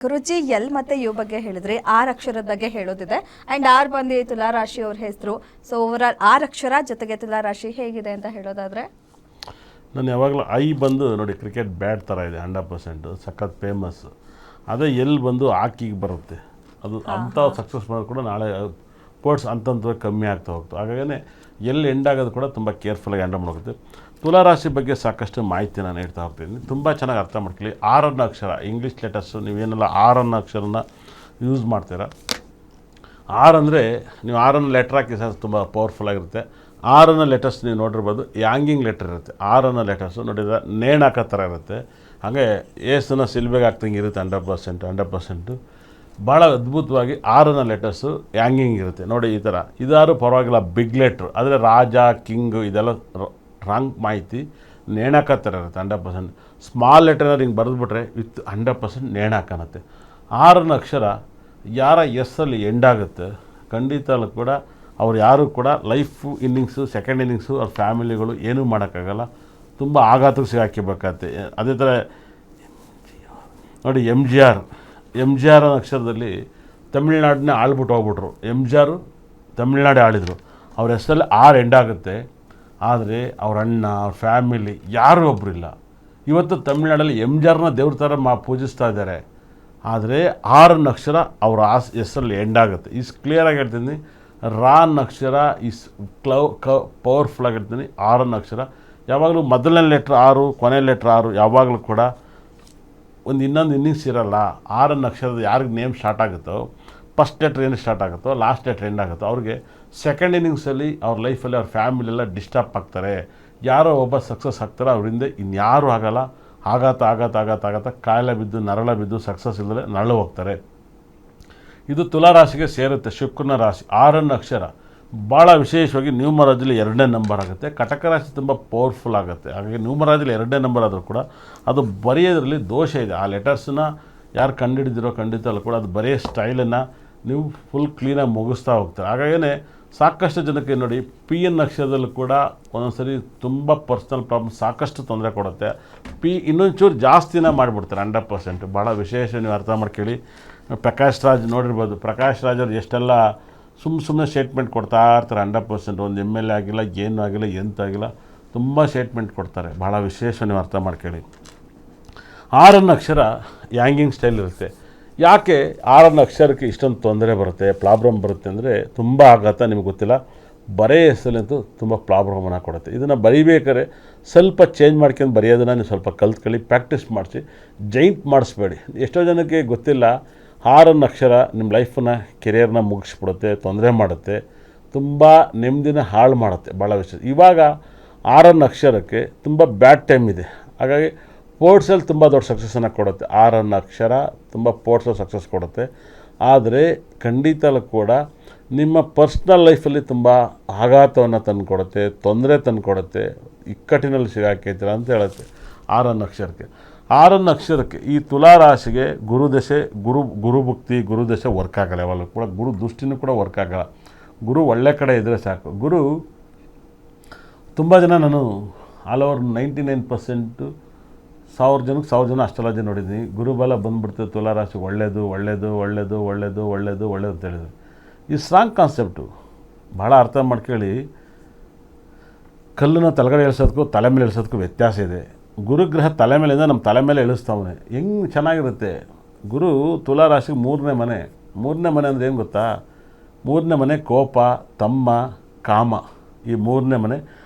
ಗುರುಜಿ L ಮತ್ತೆ you ಬಗ್ಗೆ ಹೇಳಿದ್ರಿ, 6 ಅಕ್ಷರದ ಬಗ್ಗೆ ಹೇಳೋದಿದೆ. ಅಂಡ್ ಆರ್ ಬಂದು ತುಲಾ ರಾಶಿ ಅವ್ರ ಹೆಸರು. ಸೊ ಓವರಾಲ್ 6 ಅಕ್ಷರ ಜೊತೆಗೆ ತುಲಾ ರಾಶಿ ಹೇಗಿದೆ ಅಂತ ಹೇಳೋದಾದ್ರೆ, ನಾನು ಯಾವಾಗಲೂ ಐ ಬಂದು ನೋಡಿ ಕ್ರಿಕೆಟ್ ಬ್ಯಾಟ್ ಥರ ಇದೆ 100%, ಸಖತ್ ಫೇಮಸ್. ಅದೇ ಎಲ್ ಬಂದು ಹಾಕಿಗೆ ಬರುತ್ತೆ, ಅದು ಅಂಥ ಸಕ್ಸಸ್ ಮಾಡೋದು ಕೂಡ ನಾಳೆ ಸ್ಪೋರ್ಟ್ಸ್ ಅಂತಂದ್ರೆ ಕಮ್ಮಿ ಆಗ್ತಾ ಹೋಗ್ತು. ಹಾಗಾಗೇ ಎಲ್ಲಿ ಎಂಡ್ ಆಗೋದು ಕೂಡ ತುಂಬ ಕೇರ್ಫುಲ್ಲಾಗಿ ಹ್ಯಾಂಡಲ್ ಮಾಡೋಗುತ್ತೆ. ತುಲಾ ರಾಶಿ ಬಗ್ಗೆ ಸಾಕಷ್ಟು ಮಾಹಿತಿ ನಾನು ಹೇಳ್ತಾ ಹೋಗ್ತೀನಿ, ತುಂಬ ಚೆನ್ನಾಗಿ ಅರ್ಥ ಮಾಡ್ಕೊಳ್ಳಿ. 6 ಅಕ್ಷರ ಇಂಗ್ಲೀಷ್ ಲೆಟರ್ಸು ನೀವೇನೆಲ್ಲ 6 ಅಕ್ಷರನ ಯೂಸ್ ಮಾಡ್ತೀರಾ. 6 ಅಂದರೆ ನೀವು 6 ಲೆಟ್ರ್ ಹಾಕಿ ಸಹ ತುಂಬ ಪವರ್ಫುಲ್ಲಾಗಿರುತ್ತೆ. 6 ಲೆಟರ್ಸ್ ನೀವು ನೋಡಿರ್ಬೋದು, ಯಾಂಗಿಂಗ್ ಲೆಟರ್ ಇರುತ್ತೆ. 6 ಲೆಟರ್ಸು ನೋಡಿದ್ರೆ ನೇಣು ಹಾಕೋ ಥರ ಇರುತ್ತೆ. ಹಾಗೆ ಏಸನ್ನು ಸಿಲ್ಬೆಗೆ ಹಾಕ್ದಂಗೆ ಇರುತ್ತೆ. 100% ಭಾಳ ಅದ್ಭುತವಾಗಿ 6 ಲೆಟರ್ಸು ಯಾಂಗಿಂಗ್ ಇರುತ್ತೆ. ನೋಡಿ ಈ ಥರ ಇದಾರು ಪರವಾಗಿಲ್ಲ, ಬಿಗ್ ಲೆಟ್ರು. ಆದರೆ ರಾಜ, ಕಿಂಗು ಇದೆಲ್ಲ ರಾಂಗ್ ಮಾಹಿತಿ, ನೇಣಾಕ ಥರ ಇರುತ್ತೆ 100%. ಸ್ಮಾಲ್ ಲೆಟರ್ ಹಿಂಗೆ ಬರೆದ್ಬಿಟ್ರೆ ವಿತ್ 100% ನೇಣಾಕನತ್ತೆ. 6 ಅಕ್ಷರ ಯಾರ ಎಸ್ಸಲ್ಲಿ ಎಂಡಾಗುತ್ತೆ ಖಂಡಿತ ಕೂಡ ಅವ್ರು ಯಾರು ಕೂಡ ಲೈಫು ಇನ್ನಿಂಗ್ಸು, ಸೆಕೆಂಡ್ ಇನ್ನಿಂಗ್ಸು, ಅವ್ರ ಫ್ಯಾಮಿಲಿಗಳು ಏನೂ ಮಾಡೋಕ್ಕಾಗಲ್ಲ, ತುಂಬ ಆಘಾತಕ್ಕೆ ಸಿಗಾಕಿಬೇಕಾಗತ್ತೆ. ಅದೇ ಥರ ನೋಡಿ ಎಮ್ ಜಿ ಆರ್ ಅಕ್ಷರದಲ್ಲಿ ತಮಿಳ್ನಾಡನ್ನೇ ಆಳ್ಬಿಟ್ಟು ಹೋಗ್ಬಿಟ್ರು. ಎಮ್ ಜಿ ಆರು ತಮಿಳ್ನಾಡೇ ಆಳಿದರು. ಅವ್ರ ಹೆಸರಲ್ಲಿ 6 ಎಂಡಾಗುತ್ತೆ. ಆದರೆ ಅವ್ರ ಅಣ್ಣ, ಅವ್ರ ಫ್ಯಾಮಿಲಿ ಯಾರೂ ಒಬ್ಬರಿಲ್ಲ. ಇವತ್ತು ತಮಿಳ್ನಾಡಲ್ಲಿ ಎಮ್ ಜಿ ಆರ್ನ ದೇವ್ರ ಥರ ಪೂಜಿಸ್ತಾ ಇದ್ದಾರೆ. ಆದರೆ 6 ಅಕ್ಷರ ಅವ್ರ ಹೆಸರಲ್ಲಿ ಎಂಡಾಗುತ್ತೆ. ಇಸ್ ಕ್ಲಿಯರಾಗಿ ಹೇಳ್ತೀನಿ, ಅಕ್ಷರ ಇಸ್ ಪವರ್ಫುಲ್ಲಾಗಿ ಹೇಳ್ತೀನಿ. 6 ಅಕ್ಷರ ಯಾವಾಗಲೂ ಮೊದಲನೇ ಲೆಟ್ರ್ 6, ಕೊನೆ ಲೆಟ್ರ್ 6 ಯಾವಾಗಲೂ ಕೂಡ ಇನ್ನೊಂದು ಇನ್ನಿಂಗ್ಸ್ ಇರೋಲ್ಲ. 6 ಅಕ್ಷರದ ಯಾರಿಗೆ ನೇಮ್ ಸ್ಟಾರ್ಟ್ ಆಗುತ್ತೋ, ಫಸ್ಟ್ ಲೆಟ್ರ್ ಏನು ಸ್ಟಾರ್ಟ್ ಆಗುತ್ತೋ, ಲಾಸ್ಟ್ ಲೆಟ್ರ್ ಎಂಡ್ ಆಗುತ್ತೋ, ಅವ್ರಿಗೆ ಸೆಕೆಂಡ್ ಇನ್ನಿಂಗ್ಸಲ್ಲಿ ಅವ್ರ ಲೈಫಲ್ಲಿ ಅವ್ರ ಫ್ಯಾಮಿಲಿಯೆಲ್ಲ ಡಿಸ್ಟರ್ಬ್ ಆಗ್ತಾರೆ. ಯಾರೋ ಒಬ್ಬ ಸಕ್ಸಸ್ ಆಗ್ತಾರೆ, ಅವರಿಂದ ಇನ್ಯಾರೂ ಆಗಲ್ಲ. ಆಘಾತ ಕಾಯಿಲೆ ಬಿದ್ದು, ನರಳ ಬಿದ್ದು, ಸಕ್ಸಸ್ ಇಲ್ಲದೆ ನರಳು ಹೋಗ್ತಾರೆ. ಇದು ತುಲಾ ರಾಶಿಗೆ ಸೇರುತ್ತೆ, ಶುಕ್ರನ ರಾಶಿ. 6 ಅಕ್ಷರ ಭಾಳ ವಿಶೇಷವಾಗಿ ನ್ಯೂಮರಾಜಲ್ಲಿ 2ನೇ ನಂಬರ್ ಆಗುತ್ತೆ. ಕಟಕ ರಾಶಿ ತುಂಬ ಪವರ್ಫುಲ್ ಆಗುತ್ತೆ. ಹಾಗಾಗಿ ನ್ಯೂಮರಾಜಲ್ಲಿ 2ನೇ ನಂಬರ್ ಆದರೂ ಕೂಡ ಅದು ಬರೆಯೋದ್ರಲ್ಲಿ ದೋಷ ಇದೆ. ಆ ಲೆಟರ್ಸನ್ನ ಯಾರು ಕಂಡುಹಿಡಿದಿರೋ ಖಂಡಿತ ಅಲ್ಲ ಕೂಡ ಅದು ಬರೆಯೋ ಸ್ಟೈಲನ್ನು ನೀವು ಫುಲ್ ಕ್ಲೀನಾಗಿ ಮುಗಿಸ್ತಾ ಹೋಗ್ತಾರೆ. ಹಾಗಾಗೇ ಸಾಕಷ್ಟು ಜನಕ್ಕೆ ನೋಡಿ ಪಿ ಎನ್ ಅಕ್ಷರದಲ್ಲೂ ಕೂಡ ಒಂದೊಂದು ಸರಿ ತುಂಬ ಪರ್ಸ್ನಲ್ ಪ್ರಾಬ್ಲಮ್ ಸಾಕಷ್ಟು ತೊಂದರೆ ಕೊಡುತ್ತೆ. ಇನ್ನೊಂದು ಚೂರು ಜಾಸ್ತಿನ ಮಾಡಿಬಿಡ್ತಾರೆ 100%. ಭಾಳ ವಿಶೇಷ, ನೀವು ಅರ್ಥ ಮಾಡ್ಕೊಳ್ಳಿ. ಪ್ರಕಾಶ್ ರಾಜ್ ನೋಡಿರ್ಬೋದು, ಪ್ರಕಾಶ್ ರಾಜ್ ಅವ್ರು ಎಷ್ಟೆಲ್ಲ ಸುಮ್ಮನೆ ಸ್ಟೇಟ್ಮೆಂಟ್ ಕೊಡ್ತಾ ಇರ್ತಾರೆ 100%. ಒಂದು ಎಮ್ ಎಲ್ ಎ ಆಗಿಲ್ಲ, ಏನೂ ಆಗಿಲ್ಲ, ಎಂತ ಆಗಿಲ್ಲ, ತುಂಬ ಸ್ಟೇಟ್ಮೆಂಟ್ ಕೊಡ್ತಾರೆ. ಭಾಳ ವಿಶೇಷ, ನೀವು ಅರ್ಥ ಮಾಡ್ಕೊಳ್ಳಿ. 6 ಅಕ್ಷರ ಯಾಂಗಿಂಗ್ ಸ್ಟೈಲ್ ಇರುತ್ತೆ. ಯಾಕೆ 6 ಅಕ್ಷರಕ್ಕೆ ಇಷ್ಟೊಂದು ತೊಂದರೆ ಬರುತ್ತೆ, ಪ್ರಾಬ್ಲಮ್ ಬರುತ್ತೆ ಅಂದರೆ ತುಂಬ ಆಘಾತ, ನಿಮಗೆ ಗೊತ್ತಿಲ್ಲ. ಬರೆಯ ಹೆಸರಂತೂ ತುಂಬ ಪ್ರಾಬ್ಲಮನ್ನು ಕೊಡುತ್ತೆ. ಇದನ್ನು ಬರೀಬೇಕಾದ್ರೆ ಸ್ವಲ್ಪ ಚೇಂಜ್ ಮಾಡ್ಕೊಂಡು ಬರೆಯೋದನ್ನು ನೀವು ಸ್ವಲ್ಪ ಕಲ್ತ್ಕೊಳ್ಳಿ, ಪ್ರಾಕ್ಟೀಸ್ ಮಾಡಿಸಿ, ಜೈಂಟ್ ಮಾಡಿಸ್ಬೇಡಿ. ಎಷ್ಟೋ ಜನಕ್ಕೆ ಗೊತ್ತಿಲ್ಲ, 6 ಅಕ್ಷರ ನಿಮ್ಮ ಲೈಫನ್ನು, ಕೆರಿಯರ್ನ ಮುಗಿಸ್ಬಿಡುತ್ತೆ, ತೊಂದರೆ ಮಾಡುತ್ತೆ, ತುಂಬ ನೆಮ್ಮದಿನ ಹಾಳು ಮಾಡುತ್ತೆ. ಭಾಳ ವಿಷಯ. ಇವಾಗ 6 ಅಕ್ಷರಕ್ಕೆ ತುಂಬ ಬ್ಯಾಡ್ ಟೈಮ್ ಇದೆ. ಹಾಗಾಗಿ ಸ್ಪೋರ್ಟ್ಸಲ್ಲಿ ತುಂಬ ದೊಡ್ಡ ಸಕ್ಸಸ್ಸನ್ನು ಕೊಡುತ್ತೆ. 6 ಅಕ್ಷರ ತುಂಬ ಸ್ಪೋರ್ಟ್ಸಲ್ಲಿ ಸಕ್ಸಸ್ ಕೊಡುತ್ತೆ. ಆದರೆ ಖಂಡಿತ ಕೂಡ ನಿಮ್ಮ ಪರ್ಸ್ನಲ್ ಲೈಫಲ್ಲಿ ತುಂಬ ಆಘಾತವನ್ನು ತಂದು ಕೊಡುತ್ತೆ, ತೊಂದರೆ ತಂದು ಕೊಡುತ್ತೆ, ಇಕ್ಕಟ್ಟಿನಲ್ಲಿ ಸಿಗಾಕೈತೀರ ಅಂತ ಹೇಳುತ್ತೆ 6 ಅಕ್ಷರಕ್ಕೆ. 6 ಅಕ್ಷರಕ್ಕೆ ಈ ತುಲಾ ರಾಶಿಗೆ ಗುರುದಶೆ, ಗುರುಭುಕ್ತಿ, ಗುರುದಶೆ ವರ್ಕ್ ಆಗಲ್ಲ. ಯಾವಾಗಲೂ ಕೂಡ ಗುರು ದೃಷ್ಟಿನೂ ಕೂಡ ವರ್ಕ್ ಆಗಲ್ಲ. ಗುರು ಒಳ್ಳೆ ಕಡೆ ಇದ್ದರೆ ಸಾಕು. ಗುರು ತುಂಬ ಜನ, ನಾನು ಆಲ್ ಓವರ್ 99% 1000 ಜನಕ್ಕೆ 1000 ಜನ ಅಷ್ಟೆಲ್ಲ ಜನ ನೋಡಿದ್ದೀನಿ. ಗುರುಬಲ ಬಂದುಬಿಡ್ತದೆ ತುಲಾ ರಾಶಿ, ಒಳ್ಳೆಯದು ಅಂತ ಹೇಳಿದ್ರು. ಈ ಸ್ಟ್ರಾಂಗ್ ಕಾನ್ಸೆಪ್ಟು ಭಾಳ ಅರ್ಥ ಮಾಡ್ಕೊಳ್ಳಿ. ಕಲ್ಲನ್ನು ತಲೆಗಡೆ ಇಳಿಸೋದಕ್ಕೂ ತಲೆ ಮೇಲೆ ಇಳಿಸೋದಕ್ಕೂ ವ್ಯತ್ಯಾಸ ಇದೆ. ಗುರುಗ್ರಹ ತಲೆ ಮೇಲಿಂದ ನಮ್ಮ ತಲೆ ಮೇಲೆ ಇಳಿಸ್ತಾವನೆ, ಹೆಂಗೆ ಚೆನ್ನಾಗಿರುತ್ತೆ. ಗುರು ತುಲಾ ರಾಶಿಗೆ 3ನೇ ಮನೆ. 3ನೇ ಮನೆ ಅಂದರೆ ಏನು ಗೊತ್ತಾ? 3ನೇ ಮನೆ ಕೋಪ, ತಮ್ಮ, ಕಾಮ. ಈ 3ನೇ ಮನೆ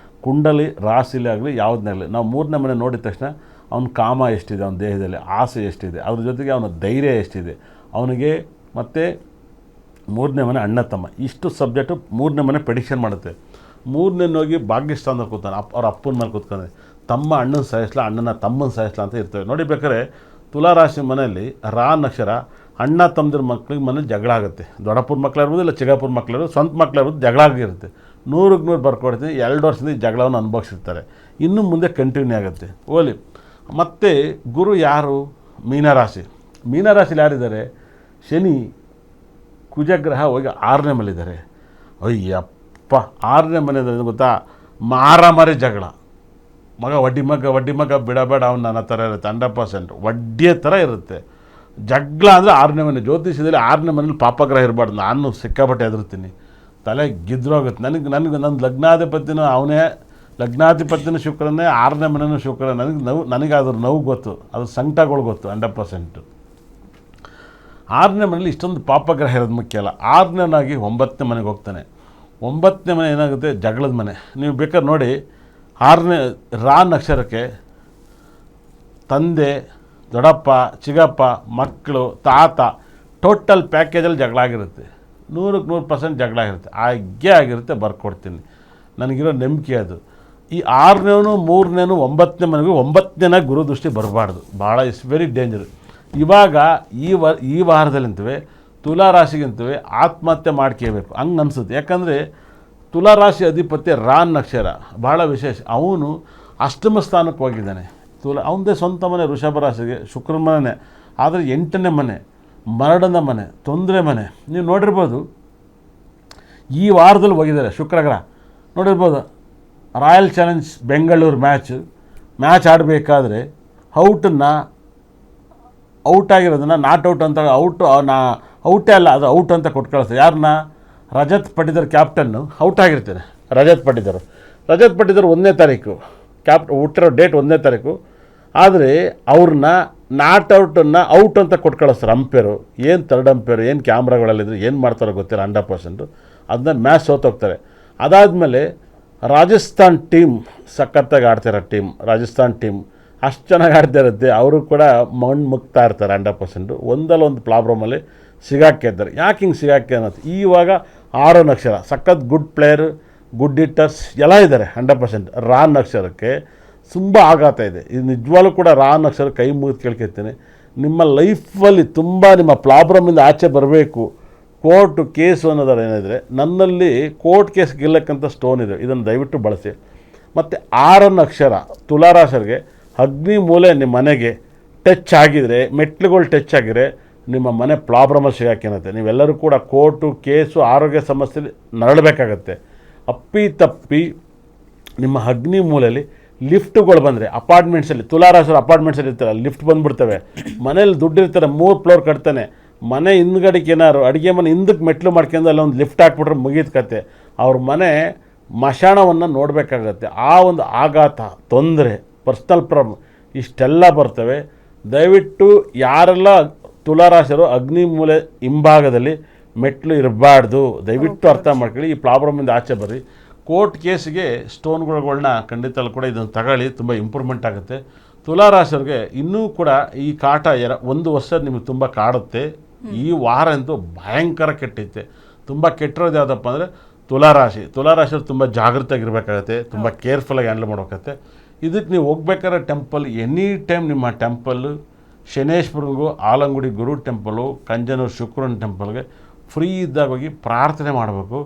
ಕುಂಡಲಿ ರಾಶಿಲೇ ಆಗಲಿ ಯಾವುದನ್ನೇ ಆಗಲಿ, ನಾವು 3ನೇ ಮನೆ ನೋಡಿದ ತಕ್ಷಣ ಅವನ ಕಾಮ ಎಷ್ಟಿದೆ, ಅವನ ದೇಹದಲ್ಲಿ ಆಸೆ ಎಷ್ಟಿದೆ, ಅದ್ರ ಜೊತೆಗೆ ಅವನ ಧೈರ್ಯ ಎಷ್ಟಿದೆ ಅವನಿಗೆ, ಮತ್ತು 3ನೇ ಮನೆ ಅಣ್ಣ ತಮ್ಮ. ಇಷ್ಟು ಸಬ್ಜೆಕ್ಟು 3ನೇ ಮನೆ ಪ್ರೆಡಿಕ್ಷನ್ ಮಾಡುತ್ತೆ. 3ನೇ ಹೋಗಿ ಭಾಗ್ಯಸ್ಥಾನದಲ್ಲಿ ಕೂತಾನೆ, ಅವ್ರ ಅಪ್ಪನ ಮೇಲೆ ಕೂತ್ಕೊಂಡೆ, ತಮ್ಮ ಅಣ್ಣನ ಸಾಯಿಸ್ಲಾ, ಅಣ್ಣನ ತಮ್ಮನ ಸಾಯಿಸ್ಲಾ ಅಂತ ಇರ್ತವೆ. ನೋಡಿ ಬೇಕಾದ್ರೆ ತುಲಾ ರಾಶಿ ಮನೆಯಲ್ಲಿ ಅಕ್ಷರ ಅಣ್ಣ ತಮ್ಮದ್ರ ಮಕ್ಳಿಗೆ ಮನೇಲಿ ಜಗಳ ಆಗುತ್ತೆ. ದೊಡ್ಡಪ್ಪನ ಮಕ್ಳಿರ್ಬೋದು, ಇಲ್ಲ ಚಿಕ್ಕಪ್ಪನ ಮಕ್ಳಿರ್ಬೋದು, ಸ್ವಂತ ಮಕ್ಳಿರ್ಬೋದು, ಜಗಳ ಆಗಿರುತ್ತೆ. 100ಕ್ಕೆ 100 ಬರ್ಕೊಡ್ತೀನಿ. 2 ವರ್ಷದಿಂದ ಈ ಜಗಳವನ್ನು ಅನುಭವಿಸಿರ್ತಾರೆ. ಇನ್ನು ಮುಂದೆ ಕಂಟಿನ್ಯೂ ಆಗುತ್ತೆ. ಓಲಿ. ಮತ್ತು ಗುರು ಯಾರು? ಮೀನರಾಶಿಲಿ ಯಾರಿದ್ದಾರೆ? ಶನಿ, ಕುಜಗ್ರಹ ಹೋಗಿ 6ನೇ ಮನೆಯಿದ್ದಾರೆ. ಅಯ್ಯಪ್ಪ, 6ನೇ ಮನೆ ಅಂದರೆ ಗೊತ್ತಾ? ಮಾರಾಮಾರಿ ಜಗಳ. ವಡ್ಡಿ ಮಗ ಬಿಡಬೇಡ ಅವನು ನನ್ನ ಥರ ಇರುತ್ತೆ. 100% ವಡ್ಡಿಯ ಥರ ಇರುತ್ತೆ. ಜಗಳ ಅಂದರೆ 6ನೇ ಮನೆ. ಜ್ಯೋತಿಷ್ಯದಲ್ಲಿ 6ನೇ ಮನೇಲಿ ಪಾಪಗ್ರಹ ಇರಬಾರ್ದು. ನಾನು ಸಿಕ್ಕಾಪಟ್ಟೆ ಹೆದರ್ತೀನಿ, ತಲೆ ಗಿದ್ರೋಗುತ್ತೆ. ನನ್ನ ಲಗ್ನಾಧಿಪತಿನೂ ಅವನೇ, ಲಗ್ನಾಧಿಪತಿನೂ ಶುಕ್ರನೇ, 6ನೇ ಮನೆಯೂ ಶುಕ್ರ. ನನಗೆ ಅದ್ರ ನೋವು ಗೊತ್ತು, ಅದ್ರ ಸಂಕಟಗಳು ಗೊತ್ತು 100%. 6ನೇ ಮನೇಲಿ ಇಷ್ಟೊಂದು ಪಾಪಗ್ರಹ ಇರೋದು ಮುಖ್ಯ ಅಲ್ಲ. 6ನೇನಾಗಿ 9ನೇ ಮನೆಗೆ ಹೋಗ್ತಾನೆ. 9ನೇ ಮನೆ ಏನಾಗುತ್ತೆ, ಜಗಳದ ಮನೆ. ನೀವು ಬೇಕಾದ್ರೆ ನೋಡಿ, 6ನೇ ರಾ ನಕ್ಷತ್ರಕ್ಕೆ ತಂದೆ, ದೊಡ್ಡಪ್ಪ, ಚಿಕ್ಕಪ್ಪ, ಮಕ್ಕಳು, ತಾತ, ಟೋಟಲ್ ಪ್ಯಾಕೇಜಲ್ಲಿ ಜಗಳ ಆಗಿರುತ್ತೆ. 100% ಜಗಳ ಆಗಿರುತ್ತೆ. ಹಾಗೆ ಆಗಿರುತ್ತೆ, ಬರ್ಕೊಡ್ತೀನಿ. ನನಗಿರೋ ನಂಬಿಕೆ ಅದು. ಈ 6ನೇನು 3ನೇನು 9ನೇ ಮನೆಗೂ 9ನೇ ಗುರು ದೃಷ್ಟಿ ಬರಬಾರ್ದು. ಭಾಳ ಇಟ್ಸ್ ವೆರಿ ಡೇಂಜರ್. ಇವಾಗ ಈ ವಾರದಲ್ಲಿಂತವೇ ತುಲಾ ರಾಶಿಗಿಂತವೇ ಆತ್ಮಹತ್ಯೆ ಮಾಡ್ಕೋಬೇಕು ಹಂಗೆ ಅನಿಸುತ್ತೆ. ಯಾಕಂದರೆ ತುಲಾ ರಾಶಿ ಅಧಿಪತಿ ರಾ ನಕ್ಷತ್ರ ಭಾಳ ವಿಶೇಷ. ಅವನು ಅಷ್ಟಮ ಸ್ಥಾನಕ್ಕೆ ಹೋಗಿದ್ದಾನೆ. ಅವನದೇ ಸ್ವಂತ ಮನೆ ವೃಷಭ ರಾಶಿಗೆ ಶುಕ್ರನ ಮನೆ, ಆದರೆ 8ನೇ ಮನೆ, ಮರಣದ ಮನೆ, ತೊಂದರೆ ಮನೆ. ನೀವು ನೋಡಿರ್ಬೋದು, ಈ ವಾರದಲ್ಲಿ ಹೋಗಿದ್ದಾರೆ ಶುಕ್ರಗ್ರಹ. ನೋಡಿರ್ಬೋದು, ರಾಯಲ್ ಚಾಲೆಂಜ್ ಬೆಂಗಳೂರು ಮ್ಯಾಚ್ ಆಡಬೇಕಾದ್ರೆ ಔಟ್ ಆಗಿರೋದನ್ನು ನಾಟ್ ಔಟ್ ಅಂತ ಔಟೇ ಅಲ್ಲ, ಅದು ಔಟ್ ಅಂತ ಕೊಟ್ಟು ಕಳಿಸ್ತಾರೆ. ಯಾರನ್ನ? ರಜತ್ ಪಟಿದಾರ್ ಕ್ಯಾಪ್ಟನ್ನು ಔಟ್ ಆಗಿರ್ತಾರೆ. ರಜತ್ ಪಟಿದಾರ್ 1ನೇ ತಾರೀಕು ಹುಟ್ಟಿರೋ ಡೇಟ್ 1ನೇ ತಾರೀಕು. ಆದರೆ ಅವ್ರನ್ನ ನಾಟ್ ಔಟನ್ನು ಔಟ್ ಅಂತ ಕೊಟ್ಟು ಕಳಿಸ್ತಾರೆ ಅಂಪೇರು. ಏನು ಥರ್ಡ್ ಅಂಪೇರು, ಏನು ಕ್ಯಾಮ್ರಾಗಳಲ್ಲಿದ್ರು ಏನು ಮಾಡ್ತಾರೋ ಗೊತ್ತಿಲ್ಲ 100%. ಅದನ್ನ ಮ್ಯಾಚ್ ಸೋತೋಗ್ತಾರೆ. ಅದಾದಮೇಲೆ ರಾಜಸ್ಥಾನ್ ಟೀಮ್ ಸಖತ್ತಾಗಿ ಆಡ್ತಿರೋ ಟೀಮ್, ರಾಜಸ್ಥಾನ್ ಟೀಮ್ ಅಷ್ಟು ಚೆನ್ನಾಗಿ ಆಡ್ತಾ ಇರುತ್ತೆ. ಅವರು ಕೂಡ ಮಣ್ಣು ಮುಗ್ತಾ ಇರ್ತಾರೆ 100%. ಒಂದಲ್ಲ ಒಂದು ಪ್ರಾಬ್ಲಮಲ್ಲಿ ಸಿಗಾಕಿದ್ದಾರೆ. ಯಾಕೆ ಹಿಂಗೆ ಸಿಗಾಕಿ ಅನ್ನೋದು, ಇವಾಗ 6 ನಕ್ಷತ್ರ ಸಖತ್ ಗುಡ್ ಪ್ಲೇಯರ್, ಗುಡ್ ಹಿಟ್ಟರ್ಸ್ ಎಲ್ಲ ಇದ್ದಾರೆ 100%. ರಾ ನಕ್ಷತ್ರಕ್ಕೆ ತುಂಬ ಆಘಾತ ಇದೆ. ಇದು ನಿಜವಾಗ್ಲೂ ಕೂಡ ರಾ ನಕ್ಷತ್ರ ಕೈ ಮುಗಿದು ಕೇಳ್ಕೊತೀನಿ, ನಿಮ್ಮ ಲೈಫಲ್ಲಿ ತುಂಬ ನಿಮ್ಮ ಪ್ರಾಬ್ಲಮಿಂದ ಆಚೆ ಬರಬೇಕು. ಕೋರ್ಟು ಕೇಸು ಅನ್ನೋದಾರ ಏನಿದ್ರೆ, ನನ್ನಲ್ಲಿ ಕೋರ್ಟ್ ಕೇಸ್ ಗೆಲ್ಲಕ್ಕಂಥ ಸ್ಟೋನ್ ಇದೆ, ಇದನ್ನು ದಯವಿಟ್ಟು ಬಳಸಿ. ಮತ್ತು 6 ನಕ್ಷತ್ರ ತುಲಾರಾಶರಿಗೆ ಅಗ್ನಿ ಮೂಲೆ ನಿಮ್ಮ ಮನೆಗೆ ಟಚ್ ಆಗಿದರೆ, ಮೆಟ್ಲುಗಳು ಟಚ್ ಆಗಿದ್ರೆ ನಿಮ್ಮ ಮನೆ ಪ್ರಾಬ್ಲಮಲ್ಲಿ ಸಿಗಾಕಿನತ್ತೆ. ನೀವೆಲ್ಲರೂ ಕೂಡ ಕೋರ್ಟು ಕೇಸು ಆರೋಗ್ಯ ಸಮಸ್ಯೆಯಲ್ಲಿ ನರಳಬೇಕಾಗತ್ತೆ. ಅಪ್ಪಿ ನಿಮ್ಮ ಅಗ್ನಿ ಮೂಲೆಯಲ್ಲಿ ಲಿಫ್ಟುಗಳು ಬಂದರೆ, ಅಪಾರ್ಟ್ಮೆಂಟ್ಸಲ್ಲಿ ತುಲಾರಾಶರ ಅಪಾರ್ಟ್ಮೆಂಟ್ಸಲ್ಲಿ ಇರ್ತಾರೆ, ಲಿಫ್ಟ್ ಬಂದುಬಿಡ್ತವೆ. ಮನೇಲಿ ದುಡ್ಡು ಇರ್ತಾರೆ, 3 ಫ್ಲೋರ್ ಕಟ್ತಾನೆ, ಮನೆ ಹಿಂದ್ಗಡೆಗೆ ಏನಾರು ಅಡುಗೆ ಮನೆ ಹಿಂದಕ್ಕೆ ಮೆಟ್ಲು ಮಾಡ್ಕೊಂಡು ಅಲ್ಲೊಂದು ಲಿಫ್ಟ್ ಹಾಕ್ಬಿಟ್ರೆ ಮುಗಿದ ಕತೆ. ಅವ್ರ ಮನೆ ಮಶಾಣವನ್ನು ನೋಡಬೇಕಾಗತ್ತೆ. ಆ ಒಂದು ಆಘಾತ, ತೊಂದರೆ, ಪರ್ಸ್ನಲ್ ಪ್ರಾಬ್ಲಮ್ ಇಷ್ಟೆಲ್ಲ ಬರ್ತವೆ. ದಯವಿಟ್ಟು ಯಾರೆಲ್ಲ ತುಲಾರಾಶರು ಅಗ್ನಿ ಮೂಲೆ ಹಿಂಭಾಗದಲ್ಲಿ ಮೆಟ್ಲು ಇರಬಾರ್ದು, ದಯವಿಟ್ಟು ಅರ್ಥ ಮಾಡ್ಕೊಳ್ಳಿ. ಈ ಪ್ರಾಬ್ಲಮಿಂದ ಆಚೆ ಬರ್ರಿ. ಕೋರ್ಟ್ ಕೇಸಿಗೆ ಸ್ಟೋನ್ಗಳನ್ನ ಖಂಡಿತ ಕೂಡ ಇದನ್ನು ತಗೊಳ್ಳಿ, ತುಂಬ ಇಂಪ್ರೂವ್ಮೆಂಟ್ ಆಗುತ್ತೆ. ತುಲಾರಾಶಿಯವ್ರಿಗೆ ಇನ್ನೂ ಕೂಡ ಈ ಕಾಟ 1 ವರ್ಷ ನಿಮಗೆ ತುಂಬ ಕಾಡುತ್ತೆ. ಈ ವಾರ ಅಂತೂ ಭಯಂಕರ ಕೆಟ್ಟೈತೆ. ತುಂಬ ಕೆಟ್ಟಿರೋದು ಯಾವುದಪ್ಪ ಅಂದರೆ ತುಲಾರಾಶಿಯವ್ರು ತುಂಬ ಜಾಗೃತಿಯಾಗಿರ್ಬೇಕಾಗತ್ತೆ, ತುಂಬ ಕೇರ್ಫುಲ್ಲಾಗಿ ಹ್ಯಾಂಡಲ್ ಮಾಡ್ಬೇಕಾಗತ್ತೆ. ಇದಕ್ಕೆ ನೀವು ಹೋಗ್ಬೇಕಾದ್ರೆ ಟೆಂಪಲ್ ಎನಿ ಟೈಮ್ ನಿಮ್ಮ ಟೆಂಪಲ್ಲು ಶನೇಶ್ವರನಿಗೂ, ಆಲಂಗುಡಿ ಗುರು ಟೆಂಪಲು, ಕಂಜನೂರು ಶುಕ್ರನ ಟೆಂಪಲ್ಗೆ ಫ್ರೀ ಇದ್ದಾಗ ಹೋಗಿ ಪ್ರಾರ್ಥನೆ ಮಾಡಬೇಕು.